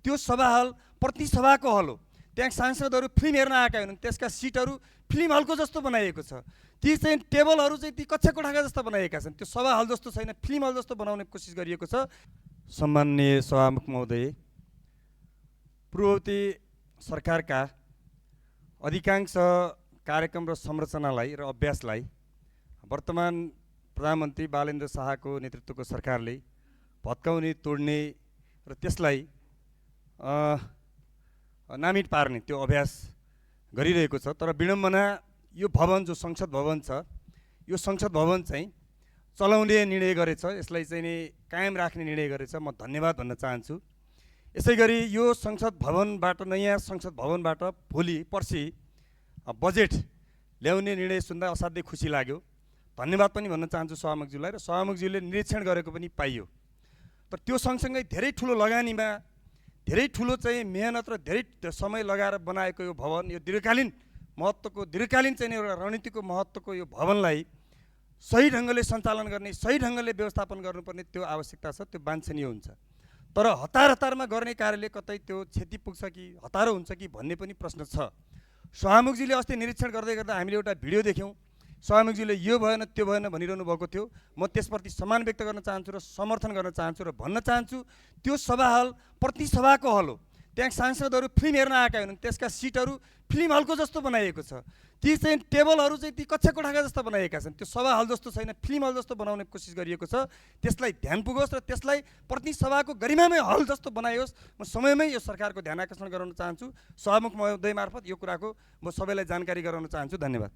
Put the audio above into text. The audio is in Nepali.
त्यो सभा हल प्रतिसभाको हल हो। त्यहाँ सांसदहरू फिल्म हेर्न आएका हुन्, त्यसका सिटहरू फिल्म हलको जस्तो बनाइएको छ। ती चाहिँ टेबलहरू चाहिँ ती कक्षा कोठाका जस्तो बनाइएका छन्। त्यो सभा हल जस्तो छैन, फिल्म हल जस्तो बनाउने कोसिस गरिएको छ। सम्माननीय सभामुख महोदय, पूर्ववर्ती सरकारका अधिकांश कार्यक्रम र संरचनालाई र अभ्यासलाई वर्तमान प्रधानमन्त्री बालेन्द्र शाहको नेतृत्वको सरकारले भत्काउने, तोड्ने र त्यसलाई नामित पार्ने त्यो अभ्यास गरिरहेको छ। तर विडम्बना यो भवन जो संसद भवन छ, यो संसद भवन चाहिँ चलाउने निर्णय गरेछ, यसलाई चाहिँ नि कायम राख्ने निर्णय गरेछ। म धन्यवाद भन्न चाहन्छु। यसै गरी यो संसद भवनबाट, नयाँ संसद भवनबाट भोलि पर्सि बजेट ल्याउने निर्णय सुन्दा असाध्यै खुसी लाग्यो। धन्यवाद पनि भन्न चाहन्छु सभामुखज्यूलाई, र सभामुखज्यूले निरीक्षण गरेको पनि पाइयो। तर त्यो सँगसँगै धेरै ठुलो लगानीमा, धेरै ठुलो चाहिँ मेहनत र धेरै समय लगाएर बनाएको यो भवन, यो दीर्घकालीन महत्त्वको, दीर्घकालीन चाहिँ एउटा रणनीतिको महत्त्वको यो भवनलाई सही ढङ्गले सञ्चालन गर्ने, सही ढङ्गले व्यवस्थापन गर्नुपर्ने त्यो आवश्यकता छ, त्यो वाञ्छनीय हुन्छ। तर हतारमा गर्ने कार्यले कतै त्यो क्षति पुग्छ कि हतारो हुन्छ कि भन्ने पनि प्रश्न छ। सभामुखजीले अस्ति निरीक्षण गर्दै गर्दा हामीले एउटा भिडियो देख्यौँ। सभामुखजीले यो भएन त्यो भएन भनिरहनु भएको थियो। म त्यसप्रति सम्मान व्यक्त गर्न चाहन्छु र समर्थन गर्न चाहन्छु र भन्न चाहन्छु त्यो सभा हल प्रतिसभाको हल हो। त्यहाँ सांसदहरू फिल्म हेर्न आएका हुन्, त्यसका सिटहरू फिल्म हलको जस्तो बनाइएको छ। ती चाहिँ टेबलहरू चाहिँ ती कक्षा कोठाका जस्तो बनाइएका छन्। त्यो सभा हल जस्तो छैन, फिल्म हल जस्तो बनाउने कोसिस गरिएको छ। त्यसलाई ध्यान पुगोस् र त्यसलाई प्रतिसभाको गरिमामय हल जस्तो बनाइयोस्। म समयमै यो सरकारको ध्यान आकर्षण गराउन चाहन्छु। सभामुख महोदय मार्फत यो कुराको म सबैलाई जानकारी गराउन चाहन्छु। धन्यवाद।